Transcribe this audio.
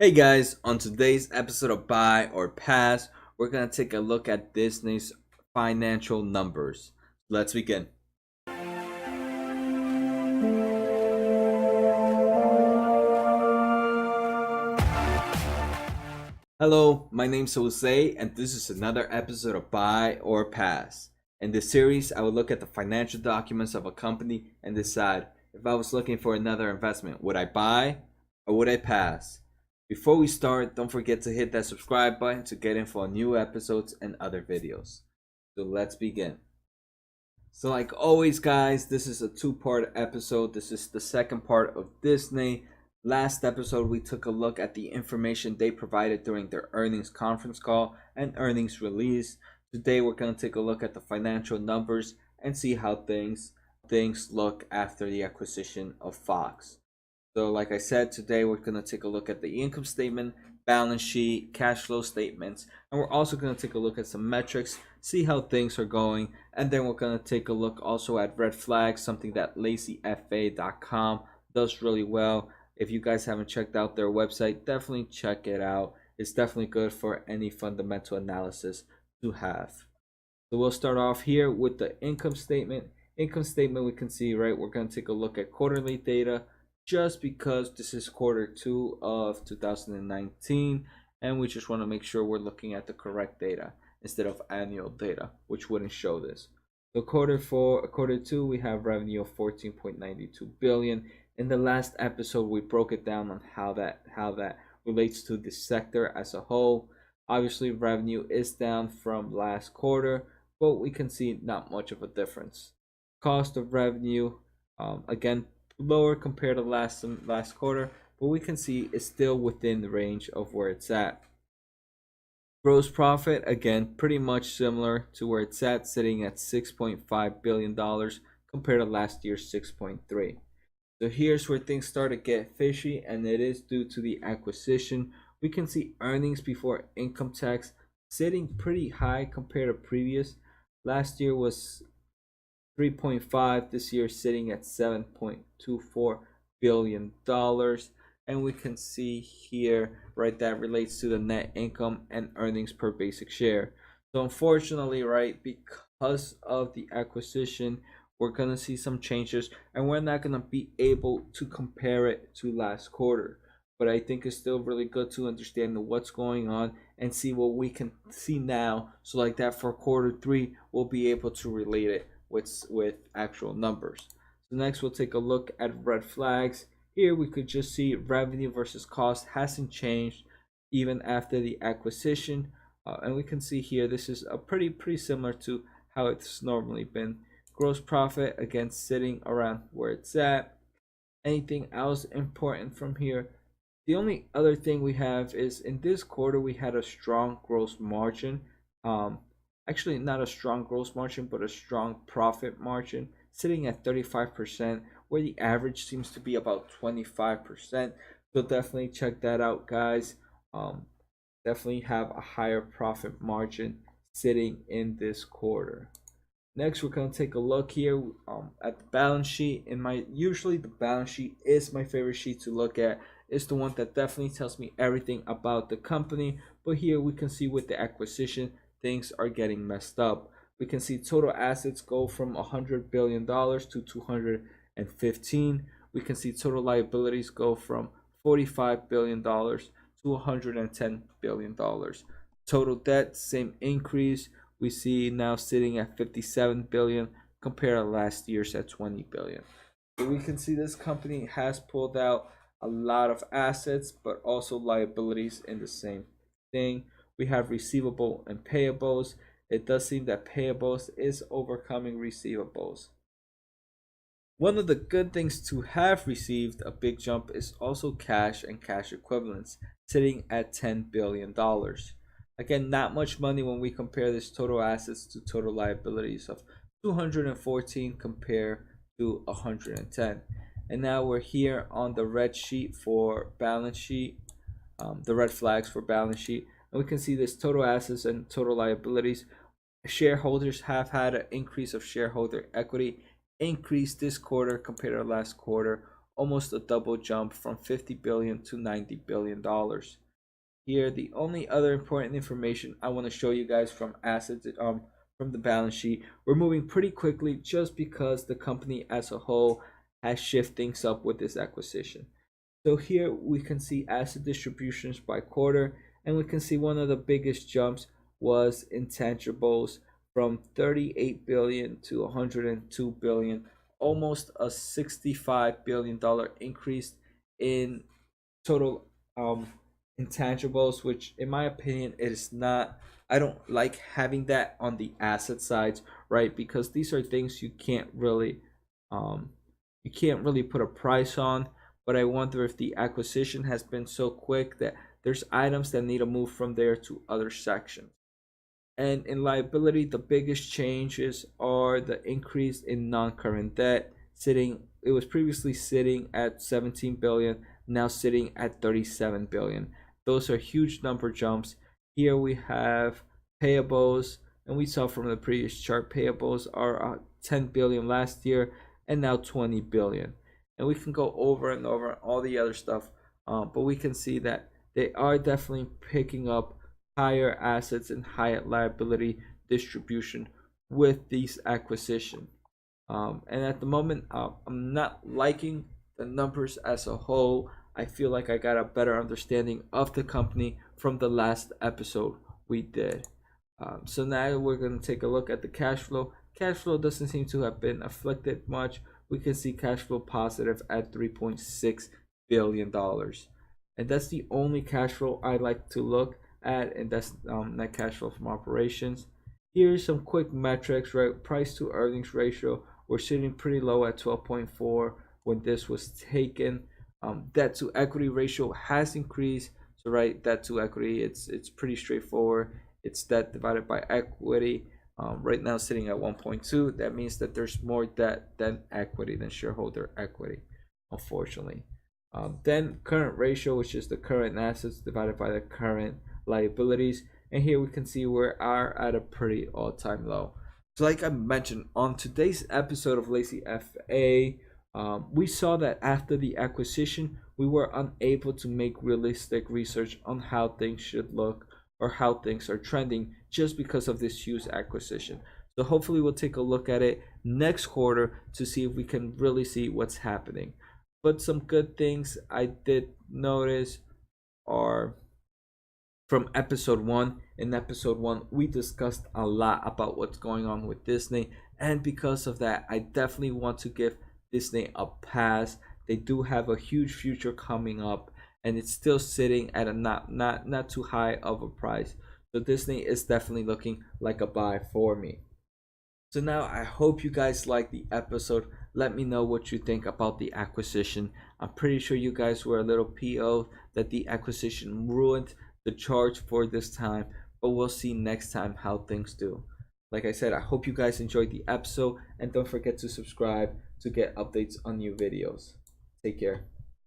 Hey guys, on today's episode of Buy or Pass, we're going to take a look at Disney's financial numbers. Let's begin. Hello, my name's Jose, and this is another episode of Buy or Pass. In this series, I will look at the financial documents of a company and decide if I was looking for another investment, would I buy or would I pass? Before we start, don't forget to hit that subscribe button to get info on new episodes and other videos. So let's begin. So like always guys, this is a two-part episode. This is the second part of Disney. Last episode we took a look at the information they provided during their earnings conference call and earnings release. Today we're going to take a look at the financial numbers and see how things look after the acquisition of Fox. So like I said, today we're going to take a look at the income statement, balance sheet, cash flow statements, and we're also going to take a look at some metrics, see how things are going, and then we're going to take a look also at red flags, something that lazyfa.com does really well. If you guys haven't checked out their website, definitely check it out. It's definitely good for any fundamental analysis to have. So we'll start off here with the income statement. Income statement, we can see, right, we're going to take a look at quarterly data just because this is quarter 2 of 2019 and we just want to make sure we're looking at the correct data instead of annual data, which wouldn't show this. So quarter 2 we have revenue of 14.92 billion. In the last episode we broke it down on how that relates to the sector as a whole. Obviously revenue is down from last quarter, but we can see not much of a difference. Cost of revenue, again, lower compared to last quarter, but we can see it's still within the range of where it's at. Gross profit, again, pretty much similar to where it's at, sitting at $6.5 billion compared to last year's 6.3. So here's where things start to get fishy, and it is due to the acquisition. We can see earnings before income tax sitting pretty high compared to previous. Last year was 3.5, this year sitting at $7.24 billion. And we can see here, right, that relates to the net income and earnings per basic share. So unfortunately, right, because of the acquisition, we're going to see some changes and we're not going to be able to compare it to last quarter. But I think it's still really good to understand what's going on and see what we can see now. So like that for quarter 3, we'll be able to relate it with actual numbers. So next we'll take a look at red flags. Here we could just see revenue versus cost hasn't changed even after the acquisition, and we can see here this is a pretty similar to how it's normally been. Gross profit again sitting around where it's at. Anything else important from here? The only other thing we have is in this quarter we had a strong gross margin. Actually not a strong gross margin, but a strong profit margin, sitting at 35%, where the average seems to be about 25%. So definitely check that out, guys. Definitely have a higher profit margin sitting in this quarter. Next, we're going to take a look here at the balance sheet. Usually the balance sheet is my favorite sheet to look at. It's the one that definitely tells me everything about the company. But here we can see with the acquisition, things are getting messed up. We can see total assets go from $100 billion to 215. We can see total liabilities go from $45 billion to $110 billion. Total debt, same increase. We see now sitting at 57 billion compared to last year's at 20 billion. So we can see this company has pulled out a lot of assets, but also liabilities in the same thing. We have receivable and payables. It does seem that payables is overcoming receivables. One of the good things to have received a big jump is also cash and cash equivalents, sitting at $10 billion. Again, not much money when we compare this total assets to total liabilities of 214 compared to 110. And now we're here on the red sheet for balance sheet, the red flags for balance sheet. And we can see this total assets and total liabilities. Shareholders have had an increase of shareholder equity, increase this quarter compared to last quarter. almost a double jump from 50 billion to 90 billion dollars. Here, the only other important information I want to show you guys from assets from the balance sheet. We're moving pretty quickly just because the company as a whole has shifted things up with this acquisition. So here we can see asset distributions by quarter, and we can see one of the biggest jumps was intangibles from 38 billion to 102 billion, almost a 65 billion-dollar increase in total intangibles, which in my opinion is not, I don't like having that on the asset sides, right? Because these are things um you can't really put a price on. But I wonder if the acquisition has been so quick that there's items that need to move from there to other sections. And in liability, the biggest changes are the increase in non-current debt. It was previously sitting at 17 billion, now sitting at 37 billion. Those are huge number jumps. Here we have payables, and we saw from the previous chart, payables are 10 billion last year and now 20 billion. And we can go over and over all the other stuff, but we can see that they are definitely picking up higher assets and higher liability distribution with these acquisition. And at the moment, I'm not liking the numbers as a whole. I feel like I got a better understanding of the company from the last episode we did. So now we're going to take a look at the cash flow. Cash flow doesn't seem to have been afflicted much. We can see cash flow positive at $3.6 billion. And that's the only cash flow I like to look at, and that's net cash flow from operations. Here's some quick metrics, right? Price to earnings ratio, we're sitting pretty low at 12.4 when this was taken. Debt to equity ratio has increased. So right, debt to equity, it's pretty straightforward. It's debt divided by equity. Right now sitting at 1.2. That means that there's more debt than equity, than shareholder equity, unfortunately. Then current ratio, which is the current assets divided by the current liabilities. And here we can see we are at a pretty all-time low. So like I mentioned, on today's episode of Lazy FA, we saw that after the acquisition, we were unable to make realistic research on how things should look or how things are trending just because of this huge acquisition. So hopefully we'll take a look at it next quarter to see if we can really see what's happening. But some good things I did notice are from episode 1. In episode 1, we discussed a lot about what's going on with Disney, and because of that, I definitely want to give Disney a pass. They do have a huge future coming up, and it's still sitting at a not too high of a price. So Disney is definitely looking like a buy for me. So now I hope you guys liked the episode. Let me know what you think about the acquisition. I'm pretty sure you guys were a little PO that the acquisition ruined the charge for this time, but we'll see next time how things do. Like I said, I hope you guys enjoyed the episode, and don't forget to subscribe to get updates on new videos. Take care.